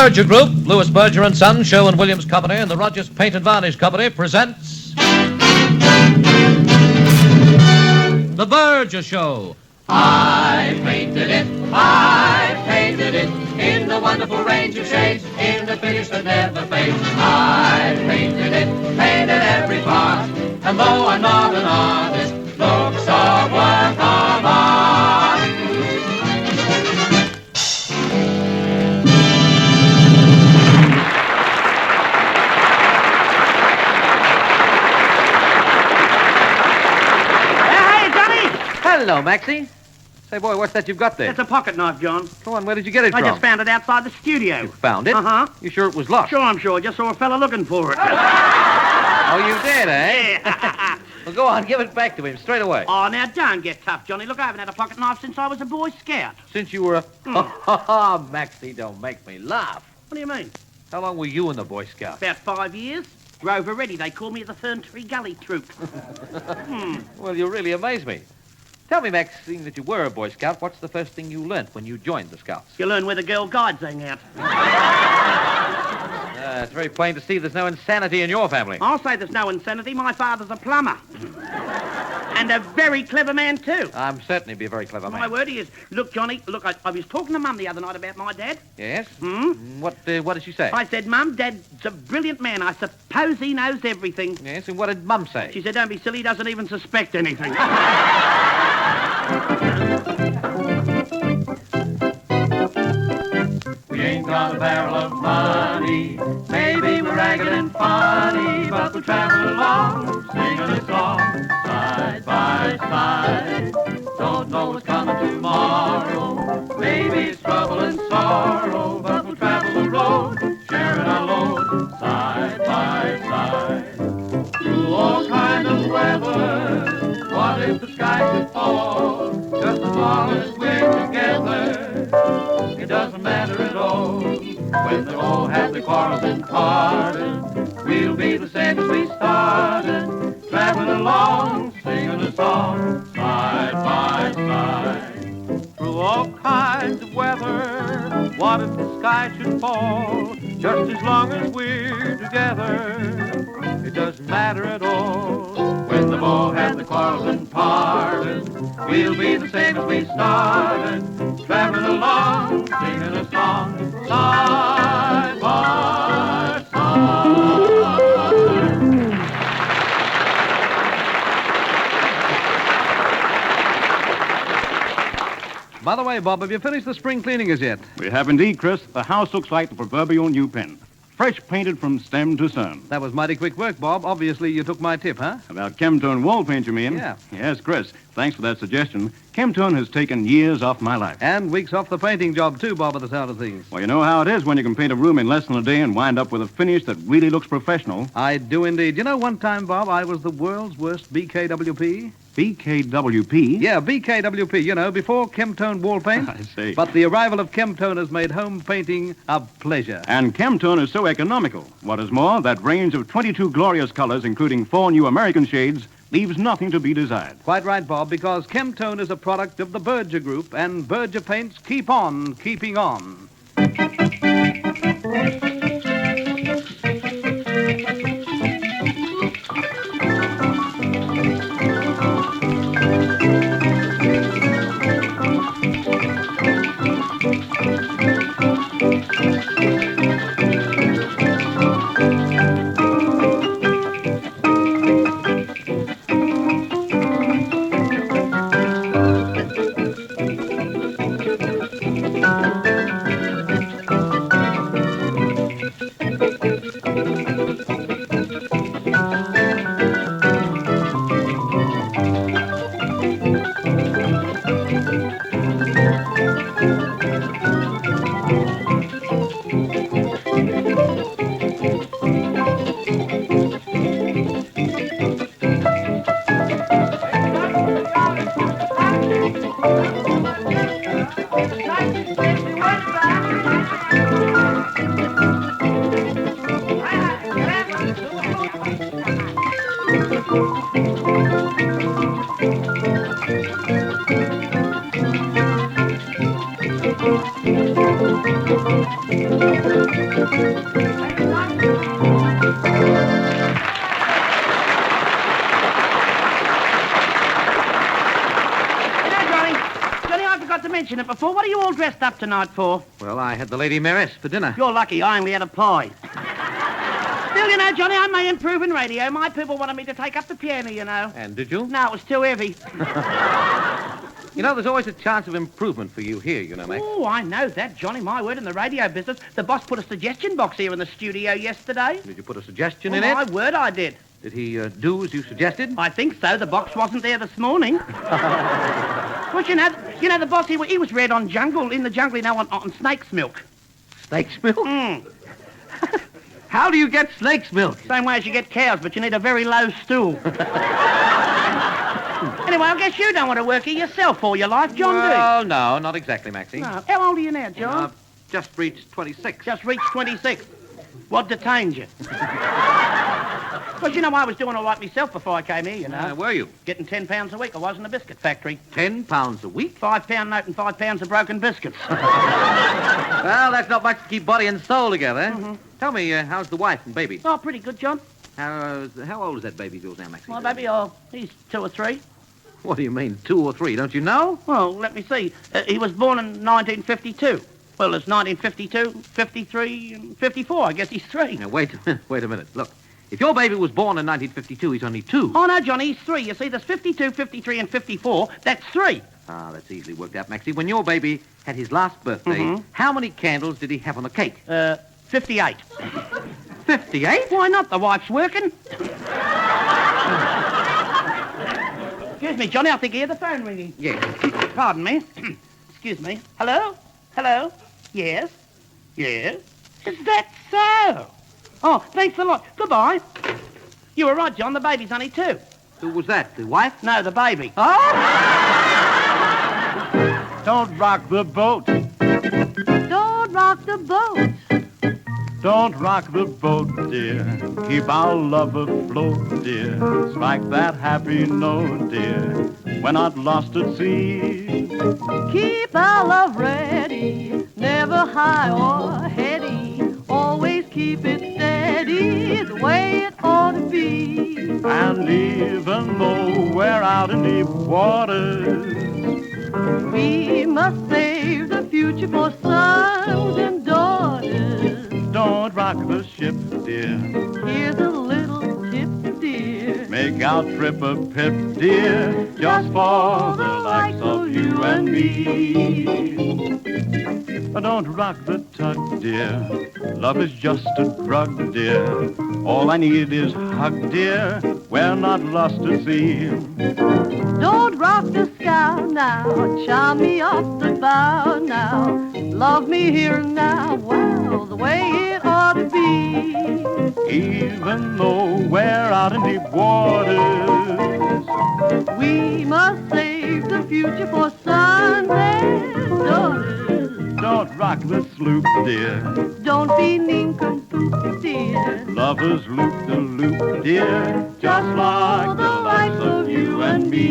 Berger Group, Lewis Berger and Sons, Sherwin Williams Company, and the Rogers Paint and Varnish Company presents The Berger Show. I painted it in the wonderful range of shades, in the finish that never fades. I painted every part, and though I'm not an artist, looks a work of art. Hello, Maxie. Say, boy, what's that you've got there? It's a pocket knife, John. Come on, where did you get it I from? just found it outside the studio. You found it? Uh-huh. You sure it was lost? Sure, I'm sure. Just saw a fella looking for it. Oh, you did, eh? Yeah. Well, go on, give it back to him straight away. Oh, now, don't get tough, Johnny. Look, I haven't had a pocket knife since I was a Boy Scout. Since you were a... Oh, Maxie, don't make me laugh. What do you mean? How long were you in the Boy Scouts? About 5 years. Rover ready. They call me the Fern Tree Gully Troop. Well, you really amaze me. Tell me, Max, seeing that you were a Boy Scout, what's the first thing you learnt when you joined the Scouts? You learn where the girl guides hang out. It's very plain to see there's no insanity in your family. I'll say there's no insanity. My father's a plumber. And a very clever man, too. I'm certain he'd be a very clever man. My word, he is. Look, Johnny, look, I was talking to Mum the other night about my dad. Yes? Hmm? What did she say? I said, Mum, Dad's a brilliant man. I suppose he knows everything. Yes, and what did Mum say? She said, don't be silly, he doesn't even suspect anything. We ain't got a barrel of money, maybe we're ragged and funny, but we'll travel along, singing a song, side by side. Don't know what's coming tomorrow, maybe it's trouble and sorrow, but we'll travel the road, sharing our load, side by side. Through all kind of weather, what if the sky should fall, just as long as we're together. It doesn't matter at all. When they all have their quarrels and parted, we'll be the same as we started, traveling along, singing a song, side by side. Through all kinds of weather, what if the sky should fall? Just as long as we're together, it doesn't matter at all. When they've all had the quarrels and parted, we'll be the same as we started, traveling along, singing a song, side by side. By the way, Bob, have you finished the spring cleaning as yet? We have indeed, Chris. The house looks like the proverbial new pin. Fresh painted from stem to stern. That was mighty quick work, Bob. Obviously, you took my tip, huh? About Chemtone wall paint, you mean? Yeah. Yes, Chris. Thanks for that suggestion. Chemtone has taken years off my life. And weeks off the painting job, too, Bob, at the sound of things. Well, you know how it is when you can paint a room in less than a day and wind up with a finish that really looks professional. I do indeed. You know, one time, Bob, I was the world's worst BKWP. BKWP? Yeah, BKWP, you know, before Chemtone wall paint. I see. But the arrival of Chemtone has made home painting a pleasure. And Chemtone is so economical. What is more, that range of 22 glorious colors, including 4 new American shades, leaves nothing to be desired. Quite right, Bob, because Chemtone is a product of the Berger Group, and Berger paints keep on keeping on. for? What are you all dressed up tonight for? Well, I had the Lady Mayoress for dinner. You're lucky. I only had a pie. Still, you know, Johnny, I may improve in radio. My people wanted me to take up the piano, you know. And did you? No, it was too heavy. You know, there's always a chance of improvement for you here, you know, Max. Oh, I know that, Johnny. My word, in the radio business. The boss put a suggestion box here in the studio yesterday. Did you put a suggestion in My it? word, I did. Did he do as you suggested? I think so. The box wasn't there this morning. Well, you know, the boss, he was read on jungle, in the jungle, you know, on snake's milk. Snake's milk? Mm. How do you get snake's milk? Same way as you get cows, but you need a very low stool. Anyway, I guess you don't want to work here yourself all your life, John, do you? Oh, no, not exactly, Maxie. No. How old are you now, John? I've just reached 26. Just reached 26. What detained you? Because, you know, I was doing all right myself before I came here, you know. Were you? Getting £10 a week. I was in a biscuit factory. £10 a week? £5 note and £5 of broken biscuits. Well, that's not much to keep body and soul together. Mm-hmm. Tell me, how's the wife and baby? Oh, pretty good, John. How old is that baby of yours now, Maxie? My baby, he's 2 or 3. What do you mean, 2 or 3? Don't you know? Well, let me see. He was born in 1952. Well, it's 1952, 53, and 54. I guess he's 3. Now, wait a minute. Look, if your baby was born in 1952, he's only 2. Oh, no, Johnny, he's 3. You see, there's 52, 53, and 54. That's 3. Ah, that's easily worked out, Maxie. When your baby had his last birthday, how many candles did he have on the cake? 58. 58? Why not? The wife's working. Excuse me, Johnny, I think I hear the phone ringing. Yes. Pardon me. Excuse me. Hello? Hello? Yes? Yes? Is that so? Oh, thanks a lot. Goodbye. You were right, John. The baby's only 2. Who was that? The wife? No, the baby. Oh! Don't rock the boat. Don't rock the boat. Don't rock the boat, dear. Keep our love afloat, dear. Strike that happy note, dear. We're not lost at sea. Keep our love ready, never high or heady. Always keep it steady, the way it ought to be. And even though we're out in deep waters, We must save the future for sons and daughters. don't rock the ship, dear. Here's a little tip, dear. Make our trip a pip, dear, just for the likes of you and me. Don't rock the tug, dear. Love is just a drug, dear. All I need is hug, dear. We're not lost at sea. Don't rock the scow now, charm me off the bow now. Love me here and now, well, the way it ought to be. Even though we're out in deep waters, We must save the future for sons and daughters. don't rock the sloop, dear. Don't be nincompoop, dear. Lovers loop the loop, dear, just like the likes of you and me.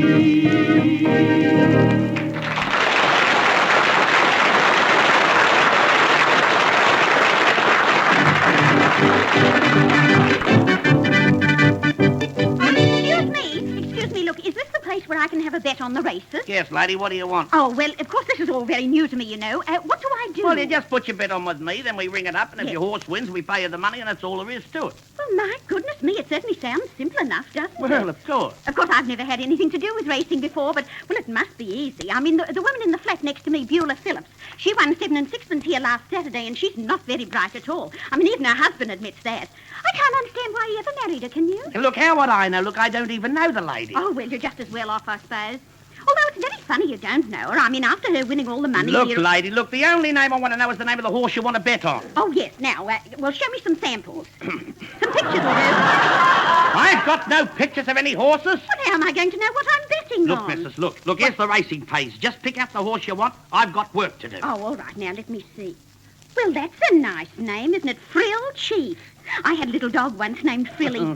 Excuse me, look, is this the place where I can have a bet on the races? Yes, lady, what do you want? Oh, well, of course, this is all very new to me, you know. What do I do? Well, you just put your bet on with me, then we ring it up, and if Yes. your horse wins, we pay you the money, and that's all there is to it. Well, my goodness me, it certainly sounds simple enough, doesn't it? Well, of course. Of course, I've never had anything to do with racing before, but, well, it must be easy. I mean, the woman in the flat next to me, Beulah Phillips, she won 7 and 6pence here last Saturday, and she's not very bright at all. I mean, even her husband admits that. I can't understand why he ever married her, can you? Look, how would I know? Look, I don't even know the lady. Oh, well, you're just as well off, I suppose. Although it's very funny you don't know her. I mean, after her winning all the money... Look, here... lady, look, the only name I want to know is the name of the horse you want to bet on. Oh, yes. Now, well, show me some samples. Some pictures will do. I've got no pictures of any horses. Well, how am I going to know what I'm betting Look, on? missus, look, here's the racing page. Just pick out the horse you want. I've got work to do. Oh, all right. Now, let me see. Well, that's a nice name, isn't it? Frill Chief. I had a little dog once named Frilly. What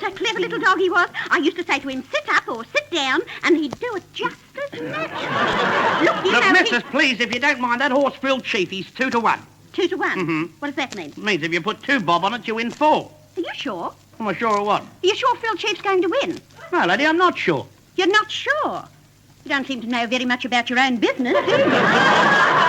a clever little dog he was. I used to say to him, sit up or sit down, and he'd do it just as naturally. Look, you Look, know, missus, please, if you don't mind, that horse Frill Chief, he's 2 to 1. 2 to 1. Mhm. What does that mean? It means if you put 2 bob on it, you win 4. Are you sure? Am I sure of what? Are you sure Frill Chief's going to win? No, lady, I'm not sure. You're not sure? You don't seem to know very much about your own business, do you?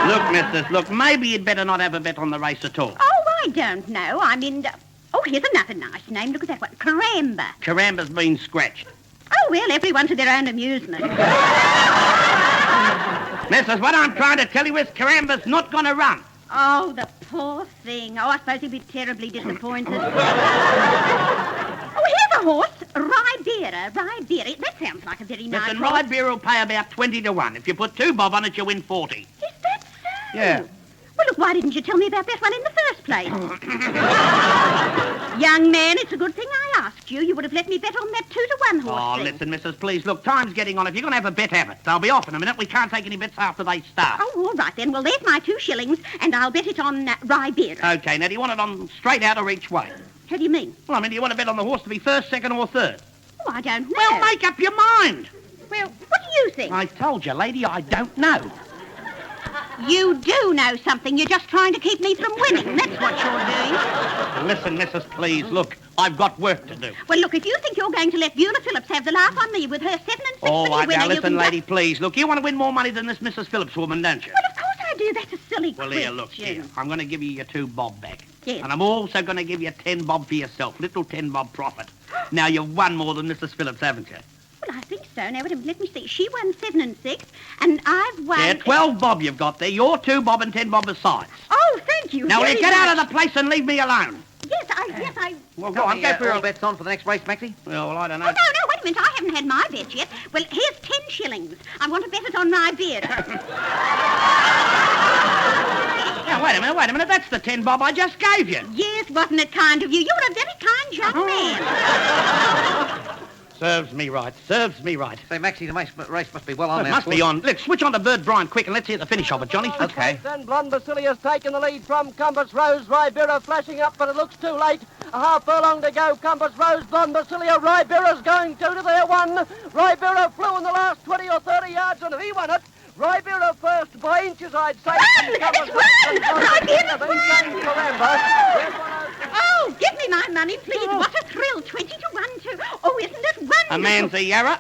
Look, missus, look, maybe you'd better not have a bet on the race at all. Oh, I don't know. I mean, oh, here's another nice name. Look at that one. Caramba. Caramba's been scratched. Oh, well, everyone to their own amusement. Missus, what I'm trying to tell you is Caramba's not going to run. Oh, the poor thing. Oh, I suppose he'll be terribly disappointed. Oh, here's a horse. Ribera. That sounds like a very nice Listen, horse. Ribera will pay about 20 to 1. If you put 2 bob on it, you win 40. Is that so? Yeah. Well, look, why didn't you tell me about that one in the first place? Young man, it's a good thing I asked you. You would have let me bet on that 2 to 1 horse Oh, thing. listen, missus, please. Look, time's getting on. If you're going to have a bet, have it. They'll be off in a minute. We can't take any bets after they start. Oh, all right then. Well, there's my 2 shillings, and I'll bet it on Ribera. Okay, now, do you want it on straight out or each way? How do you mean? Well, I mean, do you want to bet on the horse to be first, second, or third? Oh, I don't know. Well, make up your mind. Well, what do you think? I told you, lady, I don't know. You do know something. You're just trying to keep me from winning. That's what you're doing. Listen, missus, please. Look, I've got work to do. Well, look, if you think you're going to let Beulah Phillips have the laugh on me with her 7 and 6 All right, winner, now, you listen, can lady, please. Look, you want to win more money than this Mrs. Phillips woman, don't you? Well, of course I do. That's a silly Well, question. here, look, here. I'm going to give you your 2 bob back. Yes. And I'm also going to give you 10 bob for yourself. Little 10 bob profit. Now, you've won more than Mrs. Phillips, haven't you? Well, I think so. Now, wait a minute. Let me see. She won 7 and 6, and I've won... Yeah, 12 bob you've got there. You're 2 bob and 10 bob besides. Oh, thank you. Now, will very you get out much. of the place and leave me alone? Yes, I... Well, Go on, go for your bets on for the next race, Maxie. Well, I don't know. Oh, no, wait a minute. I haven't had my bet yet. Well, here's 10 shillings. I want to bet it on Ribera. Now, wait a minute. That's the 10 bob I just gave you. Yes, wasn't it kind of you? You're a very kind young man. Serves me right. Say, Maxie, the race must be well on It now. must be on. Look, switch on to Bird Brian quick and let's hear the finish of it, Johnny. Okay. Then Blonde Basilius taking the lead from Compass Rose. Ribera flashing up, but it looks too late. A half furlong to go. Compass Rose, Blonde Basilia. Ribera's going 2 to their 1. Ribera flew in the last 20 or 30 yards, and he won it. Ribera first by inches, I'd say. Ribera's won! Oh, give me my money, please. What a thrill. 20 to 1, too. Oh, isn't it wonderful? A man's a yarra.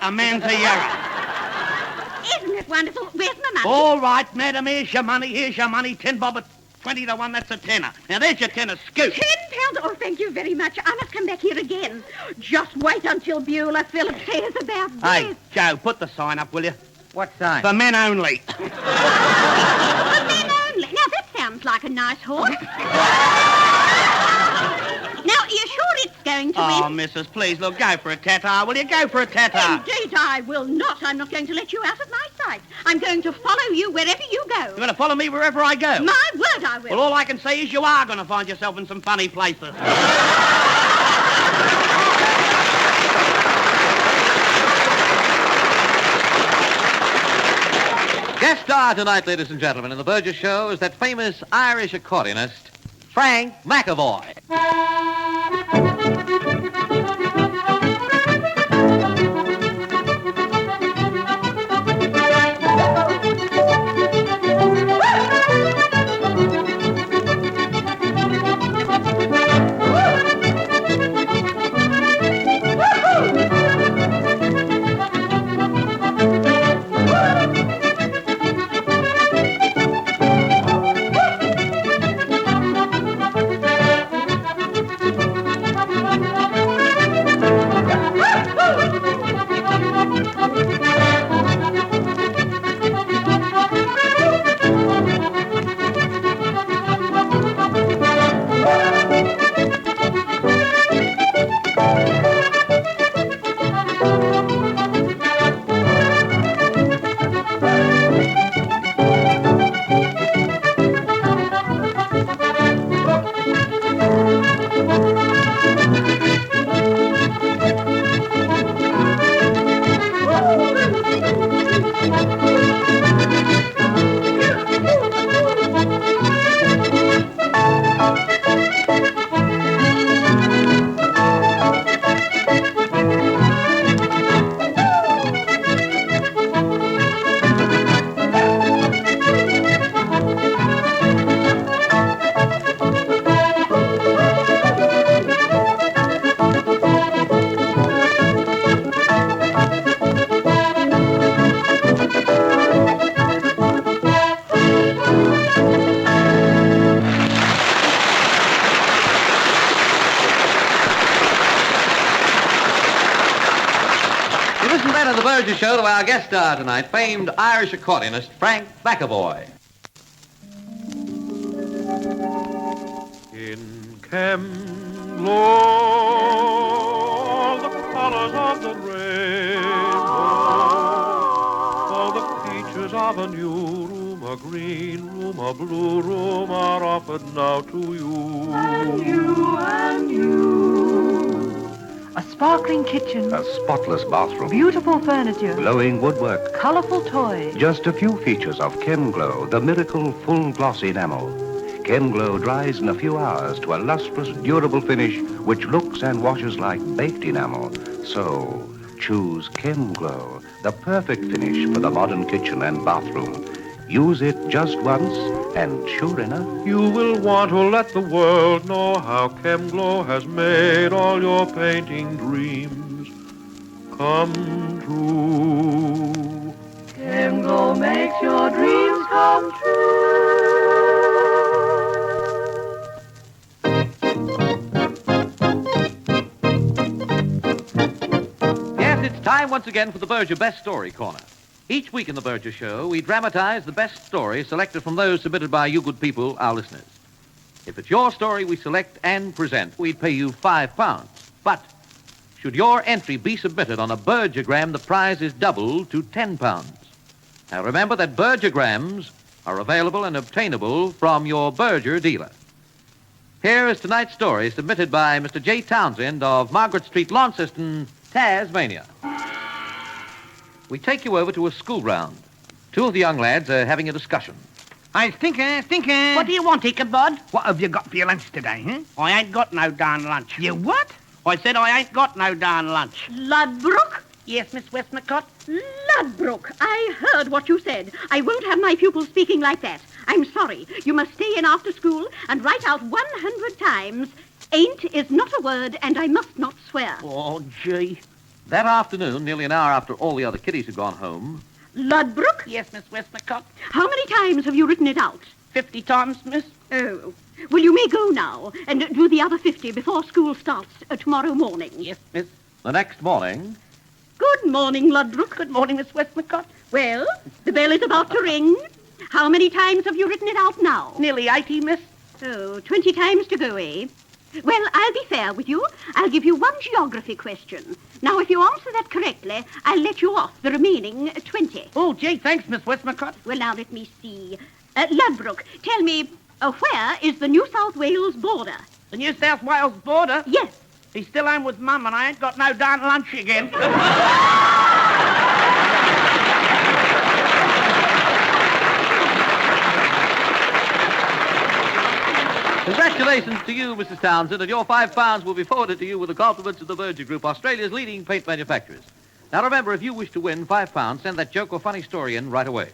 Isn't it wonderful? Where's my money? All right, madam, here's your money. 10 bob at 20 to 1, that's a tenner. Now, there's your tenner. Scoot. £10? Oh, thank you very much. I must come back here again. Just wait until Beulah Phillips hears about this. Hey, Joe, put the sign up, will you? What sign? For men only. For men only. Now, that sounds like a nice horse. Now, you're sure it's going to Oh, win? missus, please, look, go for a tatar. Will you go for a tatar? Indeed, I will not. I'm not going to let you out of my sight. I'm going to follow you wherever you go. You're going to follow me wherever I go? My word, I will. Well, all I can say is you are going to find yourself in some funny places. Guest star tonight, ladies and gentlemen, in the Berger Show is that famous Irish accordionist, Frank McAvoy. Berger Show to our guest star tonight, famed Irish accordionist Frank Backerboy. In Kemglow, all the colors of the rainbow, all the features of a new room, a green room, a blue room are offered now to you. And you. A sparkling kitchen. A spotless bathroom. Beautiful furniture. Glowing woodwork. Colorful toys. Just a few features of Chemglow, the miracle full gloss enamel. Chemglow dries in a few hours to a lustrous, durable finish which looks and washes like baked enamel. So, choose Chemglow, the perfect finish for the modern kitchen and bathroom. Use it just once, and sure enough, You will want to let the world know how Chemglow has made all your painting dreams come true. Chemglow makes your dreams come true. Yes, it's time once again for the Berger Best Story Corner. Each week in the Berger Show, we dramatize the best stories selected from those submitted by you good people, our listeners. If it's your story we select and present, we'd pay you £5. But should your entry be submitted on a Bergergram, the prize is doubled to £10. Now remember that Bergergrams are available and obtainable from your Berger dealer. Here is tonight's story submitted by Mr. J. Townsend of Margaret Street, Launceston, Tasmania. We take you over to a school ground. Two of the young lads are having a discussion. I think. What do you want, Ichabod? What have you got for your lunch today, huh? I ain't got no darn lunch. You what? I said I ain't got no darn lunch. Ludbrook? Yes, Miss Westmacott? Ludbrook, I heard what you said. I won't have my pupils speaking like that. I'm sorry. You must stay in after school and write out 100 times, ain't is not a word, and I must not swear. Oh, gee. That afternoon, nearly an hour after all the other kiddies had gone home, Ludbrook? Yes, Miss Westmacott? How many times have you written it out? 50 times, miss? Oh. Well, you may go now and do the other 50 before school starts tomorrow morning. Yes, miss. the next morning, Good morning, Ludbrook. Good morning, Miss Westmacott. Well, the bell is about to ring. How many times have you written it out now? Nearly 80, miss. Oh, 20 times to go, eh? Well, I'll be fair with you. I'll give you one geography question. Now, if you answer that correctly, I'll let you off the remaining 20. Oh, gee, thanks, Miss Westmacott. Well, now, let me see. Ludbrook, tell me, where is the New South Wales border? The New South Wales border? Yes. He's still home with Mum, and I ain't got no darn lunch again. congratulations to you, Mrs. Townsend, and your £5 will be forwarded to you with the compliments of the Berger Group, Australia's leading paint manufacturers. Now remember, if you wish to win £5, send that joke or funny story in right away.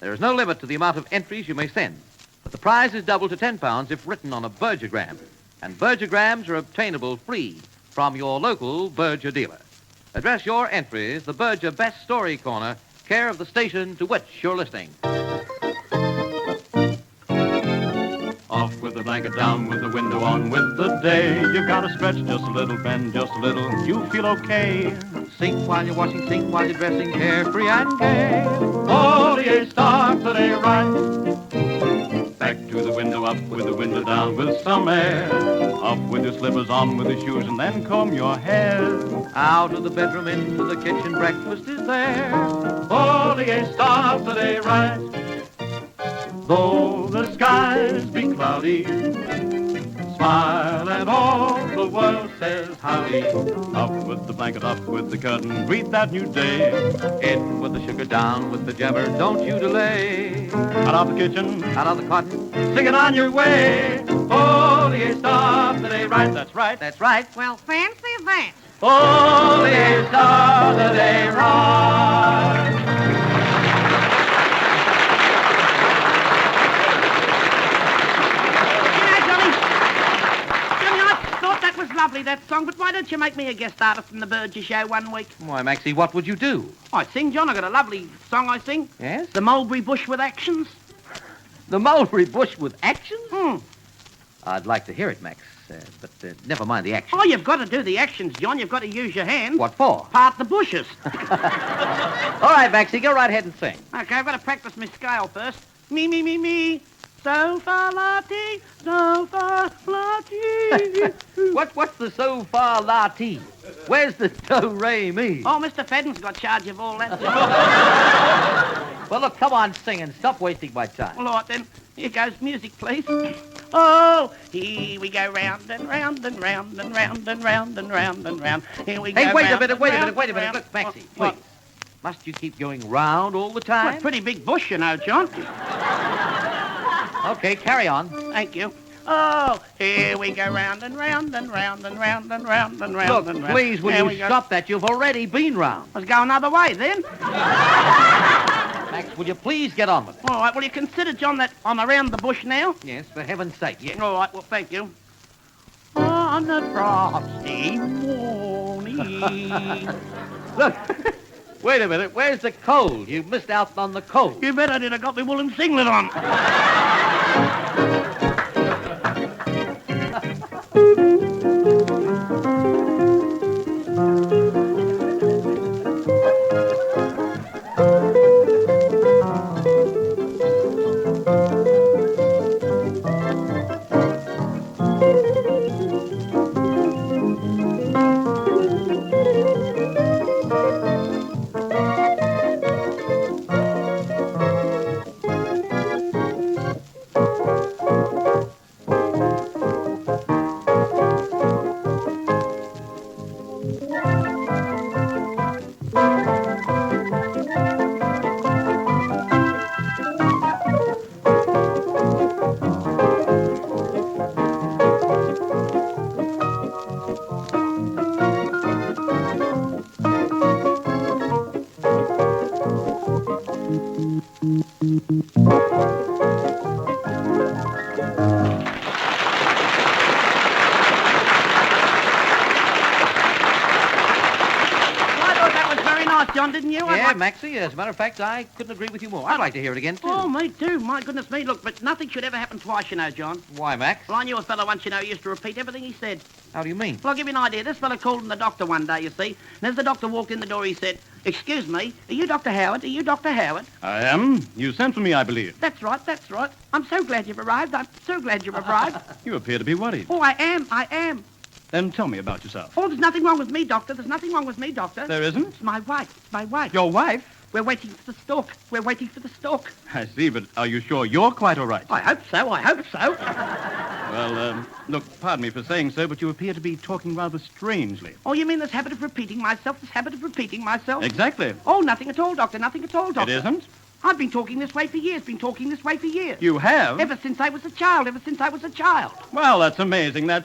There is no limit to the amount of entries you may send, but the prize is doubled to £10 if written on a Bergergram, and Bergergrams are obtainable free from your local Berger dealer. Address your entries, the Berger Best Story Corner, care of the station to which you're listening. Off with the blanket, down with the window, on with the day. You gotta stretch just a little, bend just a little, you feel okay. Sing while you're washing, sing while you're dressing, carefree and gay. All the starts the day right. Back to the window, up with the window, down with some air. Up with your slippers, on with your shoes, and then comb your hair. Out of the bedroom, into the kitchen, breakfast is there. All the starts the day right. Though the skies be cloudy, smile and all the world says howdy. Up with the blanket, up with the curtain, greet that new day. In with the sugar, down with the jabber, don't you delay. Out of the kitchen, Out of the cotton, sing it on your way. Oh, the start the day right, that's right. that's right. Well, fancy that. Oh, the start the day right. Lovely, that song, but why don't you make me a guest artist in the Berger Show one week? Why, Maxie, what would you do? I sing, John. I got a lovely song I sing. Yes? The Mulberry Bush with Actions. The mulberry bush with actions? I'd like to hear it, Max, but never mind the action. Oh, you've got to do the actions, John. You've got to use your hands. What for? Part the bushes. All right, Maxie, go right ahead and sing. Okay, I've got to practice my scale first. Me, me, me, me. So far, la-ti, so far, la-ti. What's the so far la-ti? Where's the do-re-mi? Oh, Mr. Fedden's got charge of all that. Well, look, come on, sing and stop wasting my time. All right, then. Here goes music, please. Oh, here we go round and round and round and round and round and round and round. Here we go. Hey, wait a round minute, and wait a round minute, wait a and minute. round. Look, Maxie, please. What? Must you keep going round all the Well, time? it's a pretty big bush, you know, John. Okay, carry on. Thank you. Oh, here we go round and round and round and round and round and round Look, and round. please, will Here you we go. stop that? You've already been round. Let's go another way, then. Max, will you please get on with it? All right, will you consider, John, that I'm around the bush now? Yes, for heaven's sake, yes. All right, well, thank you. On a frosty morning. Look, wait a minute. Where's the cold? You missed out on the cold. You bet I did. I got my woolen singlet on. John, didn't you? Yeah, Maxie, as a matter of fact, I couldn't agree with you more. I'd like to hear it again, too. Oh, me too. My goodness me. Look, but nothing should ever happen twice, you know, John. Why, Max? Well, I knew a fellow once, you know, who used to repeat everything he said. How do you mean? Well, I'll give you an idea. This fellow called in the doctor one day, you see. And as the doctor walked in the door, he said, "Excuse me, are you Dr. Howard? Are you Dr. Howard?" I am. You sent for me, I believe. That's right, that's right. I'm so glad you've arrived. I'm so glad you've arrived. You appear to be worried. Oh, I am. Then tell me about yourself. Oh, there's nothing wrong with me, Doctor. There's nothing wrong with me, Doctor. There isn't? It's my wife. It's my wife. Your wife? We're waiting for the stork. We're waiting for the stork. I see, but are you sure you're quite all right? I hope so. Well, look, pardon me for saying so, but you appear to be talking rather strangely. Oh, you mean this habit of repeating myself? Exactly. Oh, nothing at all, Doctor. Nothing at all, Doctor. It isn't? I've been talking this way for years. You have? Ever since I was a child. Well, that's amazing. Oh,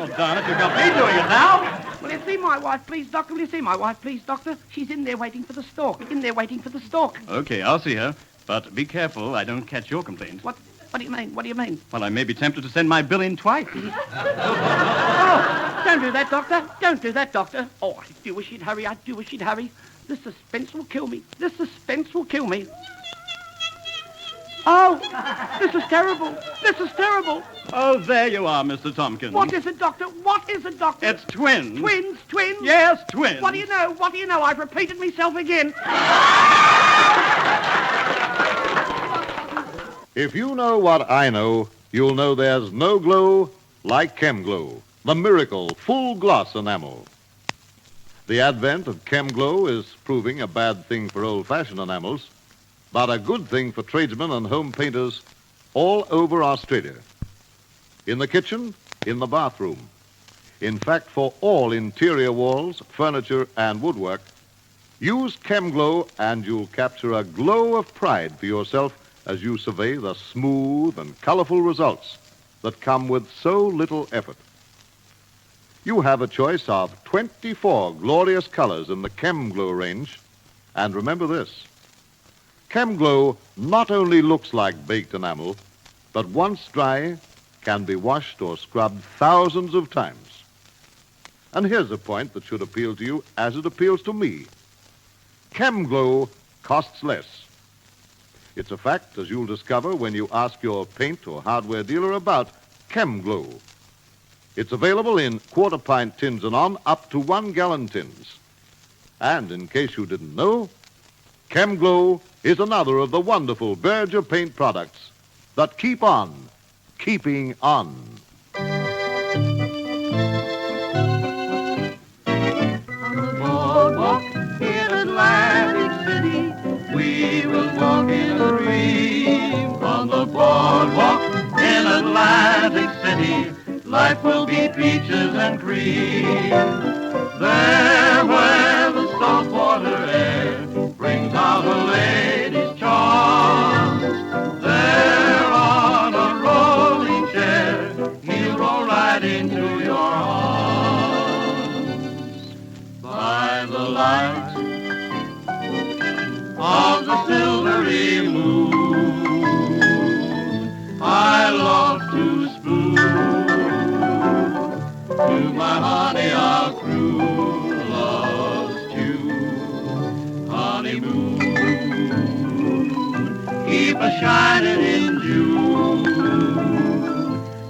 darn it, you've got me doing it now. Will you see my wife, please, Doctor? She's in there waiting for the stork. Okay, I'll see her. But be careful I don't catch your complaint. What do you mean? Well, I may be tempted to send my bill in twice. Oh, don't do that, Doctor. Oh, I do wish you'd hurry. The suspense will kill me. Oh, this is terrible. Oh, there you are, Mr. Tompkins. What is it, Doctor? It's twins. Twins? Yes, twins. What do you know? I've repeated myself again. If you know what I know, you'll know there's no glow like Chem Glow, the miracle full gloss enamel. The advent of Chem Glow is proving a bad thing for old-fashioned enamels, but a good thing for tradesmen and home painters all over Australia. In the kitchen, in the bathroom. In fact, for all interior walls, furniture, and woodwork, use Chem Glow and you'll capture a glow of pride for yourself as you survey the smooth and colorful results that come with so little effort. You have a choice of 24 glorious colors in the Chem Glow range, and remember this. Chem Glow not only looks like baked enamel, but once dry, can be washed or scrubbed thousands of times. And here's a point that should appeal to you as it appeals to me. Chem Glow costs less. It's a fact, as you'll discover when you ask your paint or hardware dealer about Chem Glow. It's available in quarter-pint tins and on up to 1-gallon tins. And in case you didn't know, Chem Glow is another of the wonderful Berger paint products that keep on keeping on. Boardwalk in Atlantic City, we will walk in a dream. On the boardwalk in Atlantic City, life will be peaches and cream. There where the salt water air brings out a lady's charms, there on a rolling chair, he'll roll right into your arms. By the light of the silvery moon, I love to spoon to my honey our cruel love's tune. Honeymoon, keep a shining in June.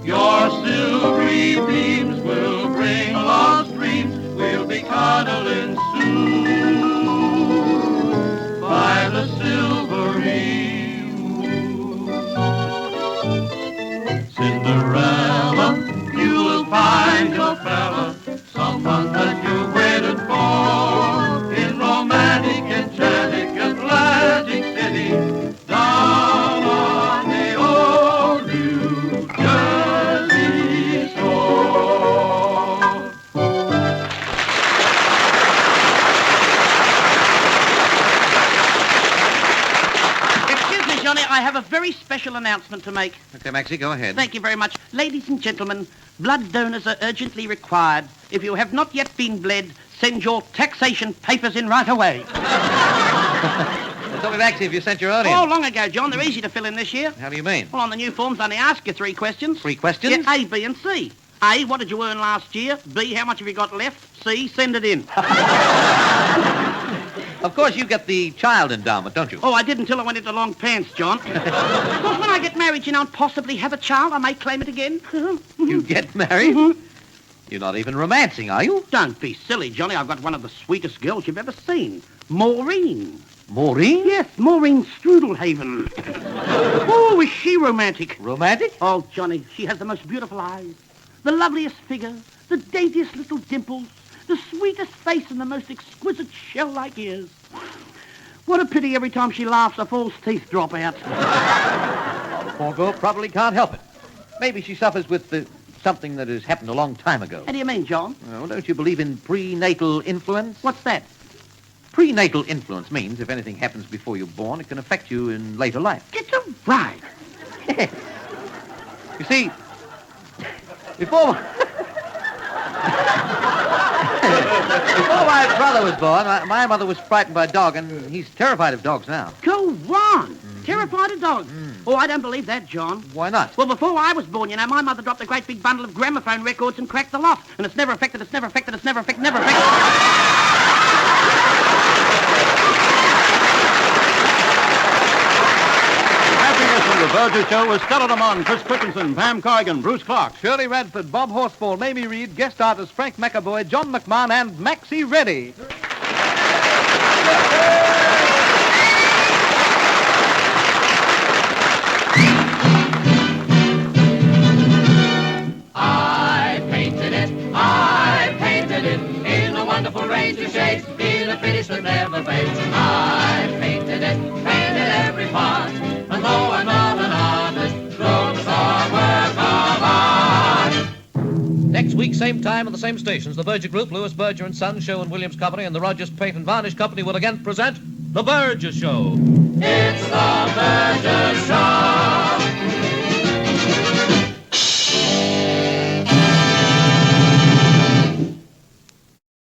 Your silvery beams will bring lost dreams. We'll be cuddling soon by the silvery moon. Cinderella, you will find your fella, someone that you waited for in romantic, enchanting, Atlantic City, down on the old New Jersey shore. Excuse me, Johnny, I have a very special announcement to make. Okay, Maxie, go ahead. Thank you very much. Ladies and gentlemen, blood donors are urgently required. If you have not yet been bled, send your taxation papers in right away. Tell me, Maxie, if you sent your own in. Oh, long ago, John. They're easy to fill in this year. How do you mean? Well, on the new forms, I only ask you 3 questions. 3 questions? Yeah, A, B, and C. A, what did you earn last year? B, how much have you got left? C, send it in. Of course, you get the child endowment, don't you? Oh, I did until I went into long pants, John. Of course, when I get married, you know, and possibly have a child, I may claim it again. You get married? You're not even romancing, are you? Don't be silly, Johnny. I've got one of the sweetest girls you've ever seen. Maureen. Maureen? Yes, Maureen Strudelhaven. Oh, is she romantic? Romantic? Oh, Johnny, she has the most beautiful eyes, the loveliest figure, the daintiest little dimples, the sweetest face, and the most exquisite shell-like ears. What a pity every time she laughs, her false teeth drop out. The poor girl probably can't help it. Maybe she suffers with something that has happened a long time ago. How do you mean, John? Oh, don't you believe in prenatal influence? What's that? Prenatal influence means if anything happens before you're born, it can affect you in later life. It's a right. You see, before my brother was born, my mother was frightened by a dog, and he's terrified of dogs now. Go on. Terrified of dogs. Oh, I don't believe that, John. Why not? Well, before I was born, you know, my mother dropped a great big bundle of gramophone records and cracked the lot. And it's never affected. From the Berger Show with Stella Lamont, Chris Quickenson, Pam Corrigan, Bruce Clark. Shirley Radford, Bob Horsfall, Mamie Reed, guest artists Frank McAvoy, John McMahon, and Maxie Reddy. I painted it in a wonderful range of shades, in a finish that never fades. I painted every part, and though I'm not an artist, those are work of art. Next week, same time on the same stations, the Berger Group, Lewis Berger and Sons, Sherwin-Williams Company, and the Rogers Paint and Varnish Company will again present The Berger Show. It's the Berger Show.